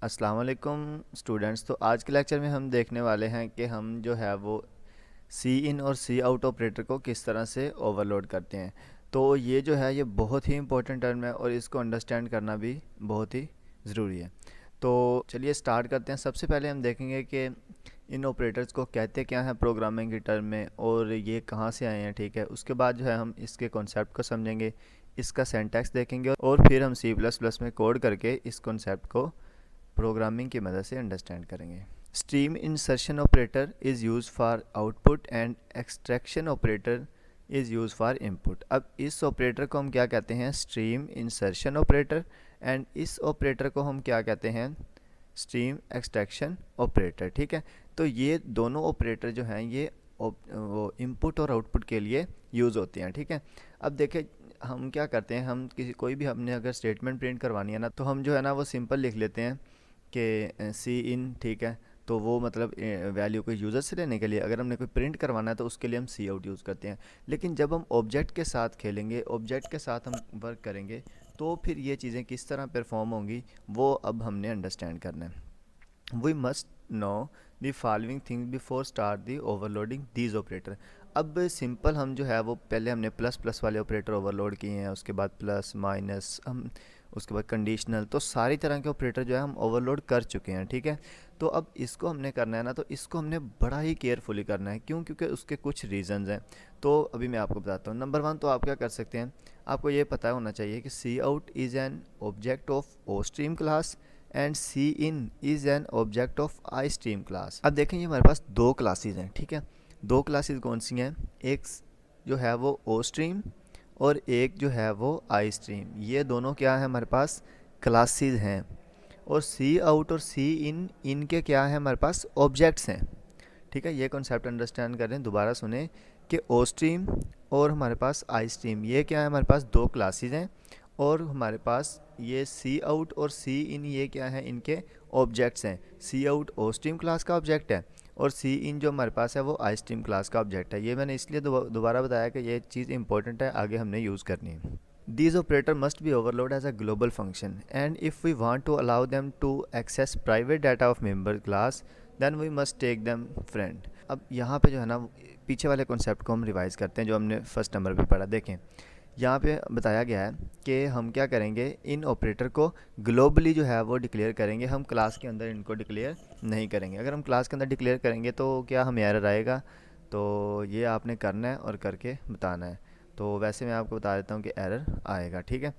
अस्सलाम वालेकुम स्टूडेंट्स। तो आज के लेक्चर में हम देखने वाले हैं कि हम जो है वो सी इन और सी आउट ऑपरेटर को किस तरह से ओवरलोड करते हैं। तो ये जो है ये बहुत ही इंपॉर्टेंट टर्म है और इसको अंडरस्टैंड करना भी बहुत ही ज़रूरी है। तो चलिए स्टार्ट करते हैं। सबसे पहले हम देखेंगे कि इन ऑपरेटर्स को कहते क्या हैं प्रोग्रामिंग की टर्म में और ये कहाँ से आए हैं। ठीक है, उसके बाद जो है हम इसके कॉन्सेप्ट को समझेंगे, इसका सिंटैक्स देखेंगे और फिर हम सी प्लस प्लस में कोड करके इस कॉन्सेप्ट को प्रोग्रामिंग की मदद से अंडरस्टैंड करेंगे। Stream insertion operator is use for output and extraction operator is use for input. अब इस ऑपरेटर को हम क्या कहते हैं? Stream insertion operator. एंड इस ऑपरेटर को हम क्या कहते हैं? Stream extraction operator. ठीक है, तो ये दोनों ऑपरेटर जो हैं ये वो इनपुट और आउटपुट के लिए यूज़ होते हैं। ठीक है, अब देखें हम क्या करते हैं, हम किसी कोई भी हमने अगर स्टेटमेंट प्रिंट करवानी है ना, तो हम जो है ना वो सिंपल लिख लेते हैं कि सी इन। ठीक है, तो वो मतलब वैल्यू को यूज़र से लेने के लिए। अगर हमने कोई प्रिंट करवाना है तो उसके लिए हम सी आउट यूज़ करते हैं। लेकिन जब हम ऑब्जेक्ट के साथ खेलेंगे, ऑब्जेक्ट के साथ हम वर्क करेंगे, तो फिर ये चीज़ें किस तरह परफॉर्म होंगी वो अब हमने अंडरस्टैंड करना है। We must know the following things before start the overloading these operator. अब सिंपल हम जो है वो पहले हमने प्लस प्लस वाले ऑपरेटर ओवरलोड किए हैं, उसके बाद प्लस माइनस हम, उसके बाद कंडीशनल, तो सारी तरह के ऑपरेटर जो है हम ओवरलोड कर चुके हैं। ठीक है, तो अब इसको हमने करना है ना, तो इसको हमने बड़ा ही केयरफुली करना है। क्यों? क्योंकि उसके कुछ रीजंस हैं। तो अभी मैं आपको बताता हूँ। नंबर वन, तो आप क्या कर सकते हैं, आपको ये पता होना चाहिए कि C out is an object of O stream class and C in is an object of I stream class. अब देखें ये हमारे पास दो क्लासेस हैं। ठीक है, दो क्लासेस कौन सी हैं? एक जो है वो ओ स्ट्रीम और एक जो है वो आई स्ट्रीम। ये दोनों क्या है हमारे पास? क्लासेस हैं। और सी आउट और सी इन, इनके क्या है हमारे पास? ऑब्जेक्ट्स हैं। ठीक है, ये कॉन्सेप्ट अंडरस्टैंड करें, दोबारा सुने कि ओ स्ट्रीम और हमारे पास आई स्ट्रीम, ये क्या है हमारे पास? दो क्लासेस हैं। और हमारे पास ये सी आउट और सी इन, ये क्या है? इनके ऑब्जेक्ट्स हैं। सी आउट ओ स्ट्रीम क्लास का ऑब्जेक्ट है और सी इन जो हमारे पास है वो आई स्ट्रीम क्लास का ऑब्जेक्ट है। ये मैंने इसलिए दोबारा बताया कि ये चीज़ इंपॉर्टेंट है, आगे हमने यूज़ करनी है। These operator must be overloaded as a global function, and if we want to allow them to access private data of member class, then we must take them friend। अब यहाँ पे जो है ना पीछे वाले कॉन्सेप्ट को हम रिवाइज करते हैं जो हमने फर्स्ट नंबर पे पढ़ा। देखें यहाँ पे बताया गया है कि हम क्या करेंगे, इन ऑपरेटर को ग्लोबली जो है वो डिक्लेयर करेंगे, हम क्लास के अंदर इनको डिक्लेयर नहीं करेंगे। अगर हम क्लास के अंदर डिक्लेयर करेंगे तो क्या हमें एरर आएगा? तो ये आपने करना है और करके बताना है। तो वैसे मैं आपको बता देता हूँ कि एरर आएगा। ठीक है,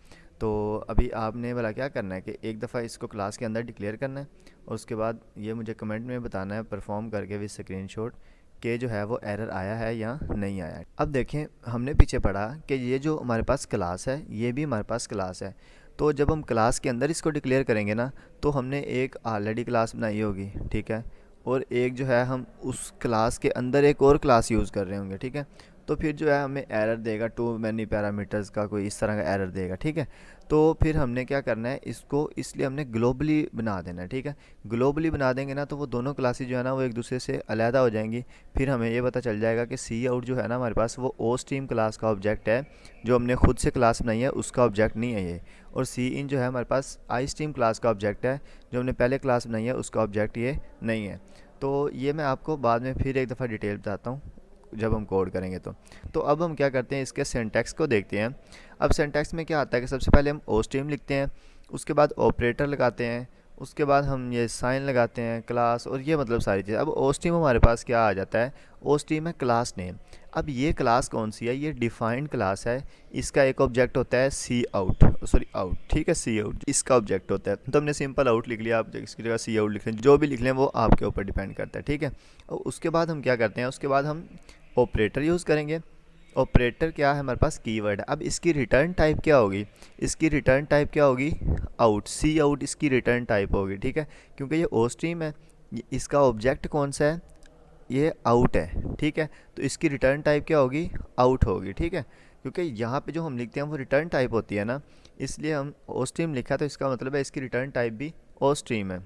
तो अभी आपने भला क्या करना है कि एक दफ़ा इसको क्लास के अंदर डिक्लेयर करना है और उसके बाद ये मुझे कमेंट में बताना है परफॉर्म करके विद स्क्रीनशॉट कि जो है वो एरर आया है या नहीं आया है। अब देखें हमने पीछे पढ़ा कि ये जो हमारे पास क्लास है ये भी हमारे पास क्लास है। तो जब हम क्लास के अंदर इसको डिक्लेयर करेंगे ना, तो हमने एक ऑलरेडी क्लास बनाई होगी। ठीक है, और एक जो है हम उस क्लास के अंदर एक और क्लास यूज़ कर रहे होंगे। ठीक है, तो फिर जो है हमें एरर देगा, टू मैनी पैरामीटर्स का कोई इस तरह का एरर देगा। ठीक है, तो फिर हमने क्या करना है, इसको इसलिए हमने ग्लोबली बना देना है। ठीक है, ग्लोबली बना देंगे ना तो वो दोनों क्लासेस जो है ना वो एक दूसरे से अलहदा हो जाएंगी। फिर हमें ये पता चल जाएगा कि सी आउट जो है ना हमारे पास वो ओ स्ट्रीम क्लास का ऑब्जेक्ट है, जो हमने खुद से क्लास बनाई है उसका ऑब्जेक्ट नहीं है ये। और सी इन जो है हमारे पास आई स्ट्रीम क्लास का ऑब्जेक्ट है, जो हमने पहले क्लास बनाई है उसका ऑब्जेक्ट ये नहीं है। तो ये मैं आपको बाद में फिर एक दफ़ा डिटेल बताता हूँ जब हम कोड करेंगे। तो अब हम क्या करते हैं, इसके सिंटैक्स को देखते हैं। अब सिंटैक्स में क्या आता है कि सबसे पहले हम ओ स्ट्रीम लिखते हैं, उसके बाद ऑपरेटर लगाते हैं, उसके बाद हम ये साइन लगाते हैं, क्लास, और ये मतलब सारी चीज़। अब ओ स्ट्रीम हमारे पास क्या आ जाता है? ओ स्ट्रीम है क्लास नेम। अब ये क्लास कौन सी है? ये डिफाइंड क्लास है। इसका एक ऑब्जेक्ट होता है सी आउट, सॉरी आउट। ठीक है, सी आउट इसका ऑब्जेक्ट होता है। तो हमने सिंपल आउट लिख लिया, आप इसकी जगह सी आउट लिख लें, जो भी लिख लें वो आपके ऊपर डिपेंड करता है। ठीक है, और उसके बाद हम क्या करते हैं, उसके बाद हम ऑपरेटर यूज़ करेंगे। ऑपरेटर क्या है हमारे पास? कीवर्ड। अब इसकी रिटर्न टाइप क्या होगी? इसकी रिटर्न टाइप क्या होगी? आउट, सी आउट इसकी रिटर्न टाइप होगी। ठीक है, क्योंकि ये ओ स्ट्रीम है, इसका ऑब्जेक्ट कौन सा है? ये आउट है। ठीक है, तो इसकी रिटर्न टाइप क्या होगी? आउट होगी। ठीक है, क्योंकि यहाँ पे जो हम लिखते हैं वो रिटर्न टाइप होती है ना, इसलिए हम ओ स्ट्रीम लिखा, तो इसका मतलब है इसकी रिटर्न टाइप भी ओ स्ट्रीम है।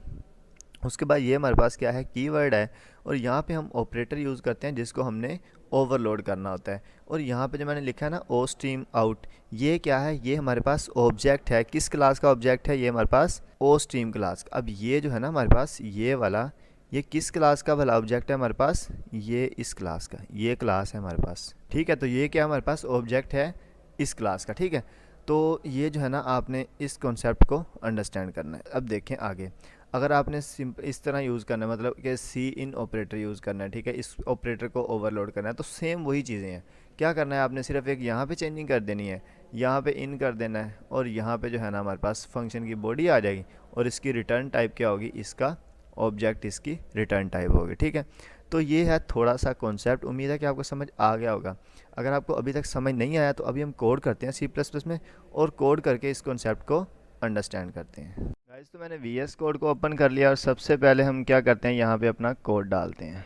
उसके बाद ये हमारे पास क्या है, कीवर्ड है, और यहाँ पे हम ऑपरेटर यूज़ करते हैं जिसको हमने ओवरलोड करना होता है। और यहाँ पे जो मैंने लिखा है ना ओ स्ट्रीम आउट, ये क्या है, ये हमारे पास ऑब्जेक्ट है। किस क्लास का ऑब्जेक्ट है, ये हमारे पास ओ स्ट्रीम क्लास। अब ये जो है ना हमारे पास ये वाला, ये किस क्लास का भला ऑब्जेक्ट है हमारे पास, ये इस क्लास का, ये क्लास है हमारे पास, ठीक है। तो ये क्या हमारे पास ऑब्जेक्ट है इस क्लास का, ठीक है। तो ये जो है ना आपने इस कॉन्सेप्ट को अंडरस्टैंड करना है। अब देखें आगे, अगर आपने इस तरह यूज़ करना है, मतलब कि सी इन ऑपरेटर यूज़ करना है, ठीक है, इस ऑपरेटर को ओवरलोड करना है, तो सेम वही चीज़ें हैं। क्या करना है आपने, सिर्फ एक यहाँ पे चेंजिंग कर देनी है, यहाँ पे इन कर देना है, और यहाँ पे जो है ना हमारे पास फंक्शन की बॉडी आ जाएगी, और इसकी रिटर्न टाइप क्या होगी, इसका ऑब्जेक्ट इसकी रिटर्न टाइप होगी, ठीक है। तो ये है थोड़ा सा कॉन्सेप्ट, उम्मीद है कि आपको समझ आ गया होगा। अगर आपको अभी तक समझ नहीं आया तो अभी हम कोड करते हैं सी प्लस प्लस में, और कोड करके इस कॉन्सेप्ट को अंडरस्टैंड करते हैं। गाइस तो मैंने वी एस कोड को ओपन कर लिया, और सबसे पहले हम क्या करते हैं, यहाँ पे अपना कोड डालते हैं।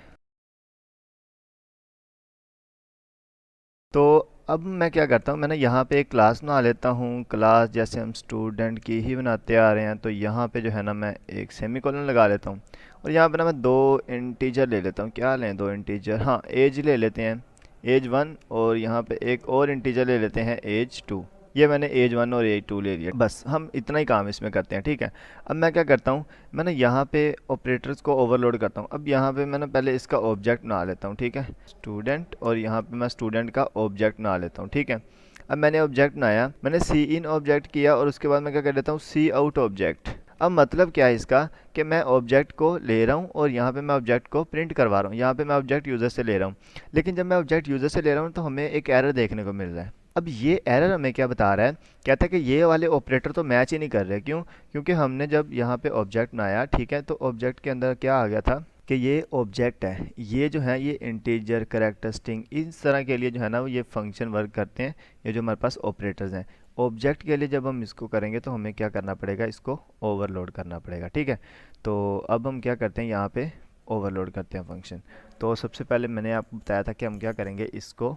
तो अब मैं क्या करता हूँ, मैंने यहाँ पे एक क्लास बना लेता हूँ। क्लास जैसे हम स्टूडेंट की ही बनाते आ रहे हैं, तो यहाँ पे जो है ना मैं एक सेमीकोलन लगा लेता हूँ, और यहाँ पे ना मैं दो इंटीजर ले लेता हूँ। क्या लें, दो इंटीजर, हाँ एज ले लेते हैं, एज 1, और यहाँ पे एक और इंटीजर ले लेते हैं एज 2। ये मैंने एज 1 और एज 2 ले लिया, बस हम इतना ही काम इसमें करते हैं, ठीक है। अब मैं क्या करता हूँ, मैंने यहाँ पे ऑपरेटर्स को ओवरलोड करता हूँ। अब यहाँ पे मैंने पहले इसका ऑब्जेक्ट बना लेता हूँ, ठीक है, स्टूडेंट, और यहाँ पे मैं स्टूडेंट का ऑब्जेक्ट बना लेता हूँ, ठीक है। अब मैंने ऑब्जेक्ट बनाया, मैंने सी इन ऑब्जेक्ट किया, और उसके बाद मैं क्या कर देता हूँ, सी आउट ऑब्जेक्ट। अब मतलब क्या है इसका, कि मैं ऑब्जेक्ट को ले रहा हूँ, और यहाँ पे मैं ऑब्जेक्ट को प्रिंट करवा रहा हूँ। यहाँ पे मैं ऑब्जेक्ट यूज़र से ले रहा हूँ, लेकिन जब मैं ऑब्जेक्ट यूज़र से ले रहा हूँ तो हमें एक एरर देखने को मिल रहा है। अब ये एरर हमें क्या बता रहा है, कहता है कि ये वाले ऑपरेटर तो मैच ही नहीं कर रहे। क्यों, क्योंकि हमने जब यहाँ पे ऑब्जेक्ट बनाया, ठीक है, तो ऑब्जेक्ट के अंदर क्या आ गया था कि ये ऑब्जेक्ट है, ये जो है ये इंटीजर, कैरेक्टर, स्ट्रिंग, इस तरह के लिए जो है ना वो ये फंक्शन वर्क करते हैं, ये जो हमारे पास ऑपरेटर्स हैं। ऑब्जेक्ट के लिए जब हम इसको करेंगे तो हमें क्या करना पड़ेगा, इसको ओवरलोड करना पड़ेगा, ठीक है। तो अब हम क्या करते हैं, यहाँ पे ओवरलोड करते हैं फंक्शन। तो सबसे पहले मैंने आपको बताया था कि हम क्या करेंगे, इसको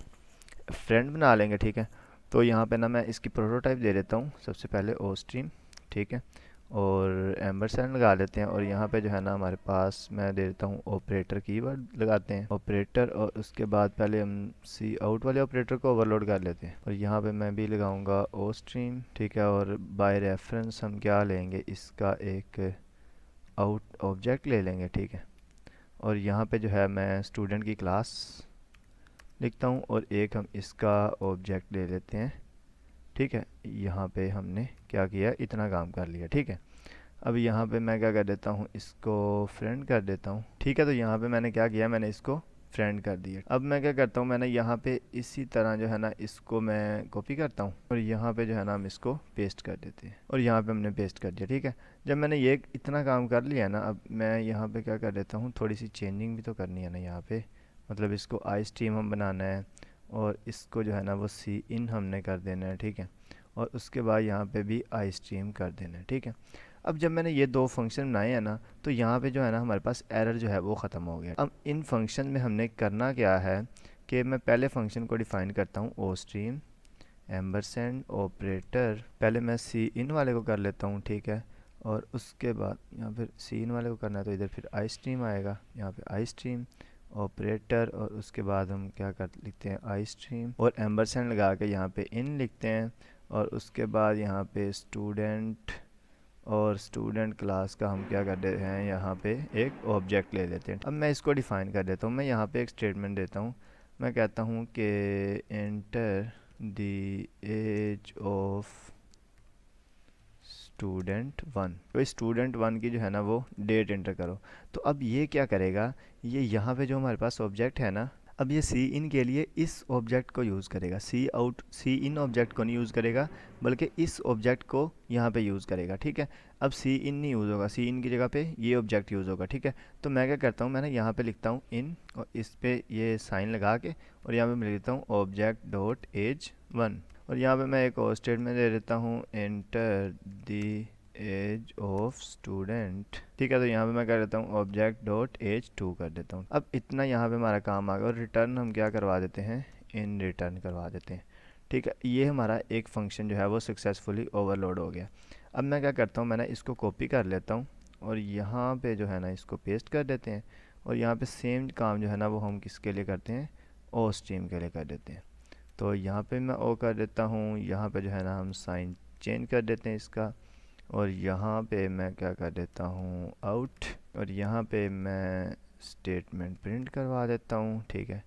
फ्रेंड बना लेंगे, ठीक है। तो यहाँ पे ना मैं इसकी प्रोटोटाइप दे देता हूँ, सबसे पहले ओ स्ट्रीम, ठीक है, और एम्बरसैंड लगा लेते हैं, और यहाँ पे जो है ना हमारे पास मैं दे देता हूँ ऑपरेटर, कीवर्ड लगाते हैं ऑपरेटर, और उसके बाद पहले हम सी आउट वाले ऑपरेटर को ओवरलोड कर लेते हैं, और यहाँ पे मैं भी लगाऊंगा ओ स्ट्रीम, ठीक है, और बाय रेफरेंस हम क्या लेंगे, इसका एक आउट ऑब्जेक्ट ले लेंगे, ठीक है। और यहाँ पे जो है मैं स्टूडेंट की क्लास लिखता हूँ, और एक हम इसका ऑब्जेक्ट ले लेते हैं, ठीक है। यहाँ पे हमने क्या किया, इतना काम कर लिया, ठीक है। अब यहाँ पे मैं क्या कर देता हूँ, इसको फ्रेंड कर देता हूँ, ठीक है। तो यहाँ पे मैंने क्या किया, मैंने इसको फ्रेंड कर दिया। अब मैं क्या करता हूँ, मैंने यहाँ पे इसी तरह जो है ना इसको मैं कॉपी करता हूँ, और यहाँ पे जो है ना हम इसको पेस्ट कर देते हैं, और यहाँ पे हमने पेस्ट कर दिया, ठीक है। जब मैंने ये इतना काम कर लिया ना, अब मैं यहाँ पे क्या कर देता हूँ, थोड़ी सी चेंजिंग भी तो करनी है ना यहाँ पे, मतलब इसको आई स्ट्रीम हम बनाना है, और इसको जो है ना वो सी इन हमने कर देना है, ठीक है, और उसके बाद यहाँ पे भी आई स्ट्रीम कर देना है, ठीक है। अब जब मैंने ये दो फंक्शन बनाए हैं ना, तो यहाँ पे जो है ना हमारे पास एरर जो है वो ख़त्म हो गया। अब इन फंक्शन में हमने करना क्या है, कि मैं पहले फंक्शन को डिफ़ाइन करता हूँ ओ स्ट्रीम एम्बरसेंड ऑपरेटर, पहले मैं सी इन वाले को कर लेता हूँ, ठीक है, और उसके बाद यहाँ फिर सी इन वाले को करना है, तो इधर फिर आई स्ट्रीम आएगा, यहाँ पे आई स्ट्रीम ऑपरेटर, और उसके बाद हम क्या कर लिखते हैं, आई स्ट्रीम और एम्बरसेंड लगा के यहाँ पे इन लिखते हैं, और उसके बाद यहाँ पे स्टूडेंट, और स्टूडेंट क्लास का हम क्या कर देते हैं, यहाँ पे एक ऑब्जेक्ट ले लेते हैं। अब मैं इसको डिफ़ाइन कर देता हूँ, मैं यहाँ पे एक स्टेटमेंट देता हूँ, मैं कहता हूँ कि enter the age of student 1, तो स्टूडेंट 1 की जो है ना वो डेट एंटर करो। तो अब ये क्या करेगा, ये यहाँ पे जो हमारे पास ऑब्जेक्ट है ना, अब ये सी इन के लिए इस ऑब्जेक्ट को यूज़ करेगा, सी आउट सी इन ऑब्जेक्ट को नहीं यूज़ करेगा, बल्कि इस ऑब्जेक्ट को यहाँ पे यूज़ करेगा, ठीक है। अब सी इन नहीं यूज़ होगा, सी इन की जगह पे ये ऑब्जेक्ट यूज़ होगा, ठीक है। तो मैं क्या करता हूँ, मैंने यहाँ पे लिखता हूँ इन, और इस पे ये साइन लगा के, और यहाँ पे मैं लिखता हूँ ऑब्जेक्ट डॉट एज 1, और यहाँ पे मैं एक और स्टेटमेंट दे देता हूँ enter the age of student, ठीक है। तो यहाँ पे मैं कर देता हूँ ऑब्जेक्ट डॉट एज 2 कर देता हूँ। अब इतना यहाँ पे हमारा काम आ गया, और रिटर्न हम क्या करवा देते हैं, इन रिटर्न करवा देते हैं, ठीक है। ये हमारा एक फंक्शन जो है वो सक्सेसफुली ओवरलोड हो गया। अब मैं क्या करता हूँ, मैंने इसको कॉपी कर लेता हूँ, और यहाँ पे जो है ना इसको पेस्ट कर देते हैं और यहाँ पे सेम काम जो है ना वो हम किसके लिए करते हैं, ओ स्ट्रीम के लिए कर देते हैं। तो यहाँ पे मैं ओ कर देता हूँ, यहाँ पे जो है ना हम साइन चेंज कर देते हैं इसका, और यहाँ पे मैं क्या कर देता हूँ आउट, और यहाँ पे मैं स्टेटमेंट प्रिंट करवा देता हूँ, ठीक है,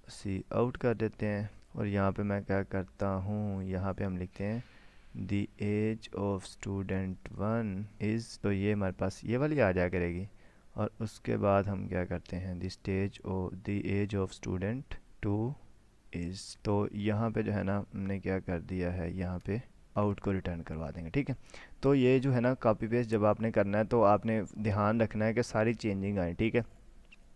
सी आउट कर देते हैं। और यहाँ पे मैं क्या करता हूँ, यहाँ पे हम लिखते हैं the age of student 1 is, तो ये हमारे पास ये वाली आ जाया करेगी। और उसके बाद हम क्या करते हैं, the age of student 2 is, तो यहाँ पे जो है ना हमने क्या कर दिया है, यहाँ पे आउट को रिटर्न करवा देंगे, ठीक है। तो ये जो है ना कॉपी पेस्ट जब आपने करना है तो आपने ध्यान रखना है कि सारी चेंजिंग आए, ठीक है।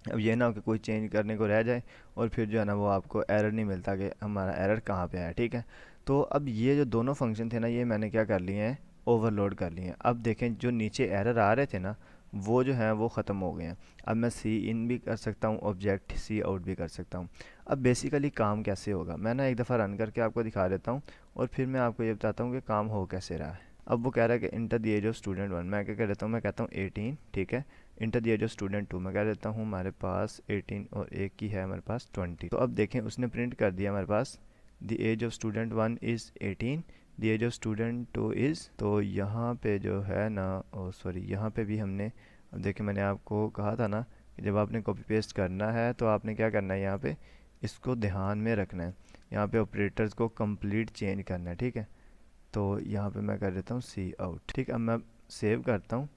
अब ये ना हो कि कोई चेंज करने को रह जाए और फिर जो है ना वो आपको एरर नहीं मिलता कि हमारा एरर कहाँ पे आया, ठीक है। तो अब ये जो दोनों फंक्शन थे ना ये मैंने क्या कर लिए हैं, ओवरलोड कर लिए हैं। अब देखें जो नीचे एरर आ रहे थे ना वो जो है वो ख़त्म हो गए हैं। अब मैं सी इन भी कर सकता हूँ, ऑब्जेक्ट सी आउट भी कर सकता हूँ। अब बेसिकली काम कैसे होगा, मैं ना एक दफ़ा रन करके आपको दिखा देता हूँ और फिर मैं आपको ये बताता हूँ कि काम हो कैसे रहा है। अब वो कह रहा है कि enter the age of student 1, मैं क्या कर देता हूँ, मैं कहता हूँ 18, ठीक है। Enter the age of student 2, मैं कह देता हूँ हमारे पास 18 और एक की है हमारे पास 20। तो अब देखें उसने प्रिंट कर दिया हमारे पास the age of student 1 is 18, the age of student 2 is, तो यहाँ पे जो है ना, ओ सॉरी, यहाँ पे भी हमने, अब देखिए मैंने आपको कहा था ना कि जब आपने कॉपी पेस्ट करना है तो आपने क्या करना है, यहाँ पे इसको ध्यान में रखना है, यहाँ पे ऑपरेटर्स को कंप्लीट चेंज करना है, ठीक है। तो यहाँ पे मैं कर देता हूँ सी आउट, ठीक है। अब मैं सेव करता हूँ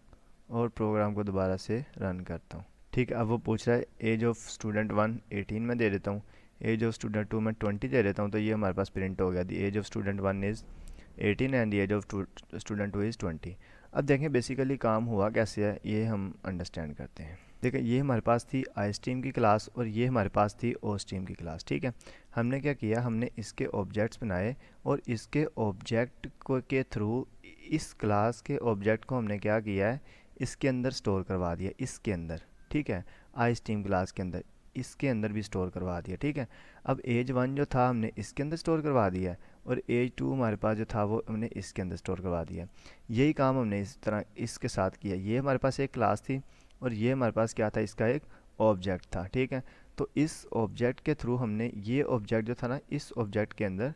और प्रोग्राम को दोबारा से रन करता हूँ, ठीक है। अब वो पूछ रहा है एज ऑफ स्टूडेंट 1 18 में दे देता हूँ, एज ऑफ स्टूडेंट 2 मैं 20 दे देता हूँ, तो ये हमारे पास प्रिंट हो गया, the age of student 1 is 18 and the age of student 2 is 20। अब देखें बेसिकली काम हुआ कैसे है ये हम अंडरस्टैंड करते हैं। देखिए ये हमारे पास थी आई स्ट्रीम की क्लास और ये हमारे पास थी ओ स्ट्रीम की क्लास, ठीक है। हमने क्या किया, हमने इसके ऑब्जेक्ट्स बनाए और इसके ऑब्जेक्ट को के थ्रू इस क्लास के ऑब्जेक्ट को हमने क्या किया है, इसके अंदर स्टोर करवा दिया, इसके अंदर, ठीक है, आई स्ट्रीम क्लास के अंदर, इसके अंदर भी स्टोर करवा दिया, ठीक है। अब एज 1 जो था हमने इसके अंदर स्टोर करवा दिया है और एज 2 हमारे पास जो था वो हमने इसके अंदर स्टोर करवा दिया। यही काम हमने इस तरह इसके साथ किया। ये हमारे पास एक क्लास थी और ये हमारे पास क्या था, इसका एक ऑब्जेक्ट था, ठीक है। तो इस ऑब्जेक्ट के थ्रू हमने ये ऑब्जेक्ट जो था ना इस ऑब्जेक्ट के अंदर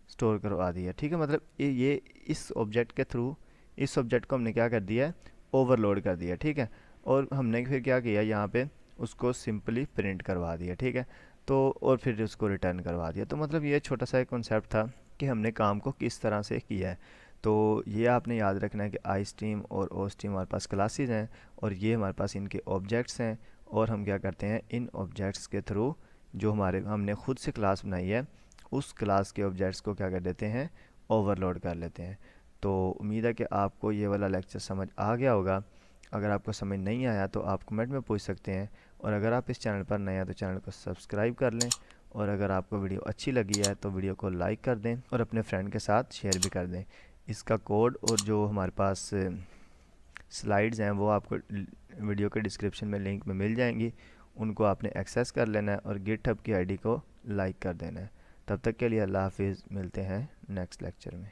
स्टोर करवा दिया, ठीक है। मतलब ये इस ऑब्जेक्ट के थ्रू इस ऑब्जेक्ट को हमने क्या कर दिया है, ओवरलोड कर दिया, ठीक है। और हमने फिर क्या किया, यहाँ पे उसको सिंपली प्रिंट करवा दिया, ठीक है। तो और फिर उसको रिटर्न करवा दिया। तो मतलब ये छोटा सा एक कॉन्सेप्ट था कि हमने काम को किस तरह से किया है। तो ये आपने याद रखना है कि आई स्ट्रीम और ओ स्ट्रीम हमारे पास क्लासेस हैं और ये हमारे पास इनके ऑब्जेक्ट्स हैं, और हम क्या करते हैं इन ऑब्जेक्ट्स के थ्रू जो हमारे हमने खुद से क्लास बनाई है उस क्लास के ऑब्जेक्ट्स को क्या कर देते हैं, ओवरलोड कर लेते हैं। तो उम्मीद है कि आपको ये वाला लेक्चर समझ आ गया होगा। अगर आपको समझ नहीं आया तो आप कमेंट में पूछ सकते हैं, और अगर आप इस चैनल पर नए हैं तो चैनल को सब्सक्राइब कर लें, और अगर आपको वीडियो अच्छी लगी है तो वीडियो को लाइक कर दें और अपने फ्रेंड के साथ शेयर भी कर दें। इसका कोड और जो हमारे पास स्लाइड्स हैं वो आपको वीडियो के डिस्क्रिप्शन में लिंक में मिल जाएंगी, उनको आपने एक्सेस कर लेना है और गिटहब की आईडी को लाइक कर देना है। तब तक के लिए अल्लाह हाफिज़, मिलते हैं नेक्स्ट लेक्चर में।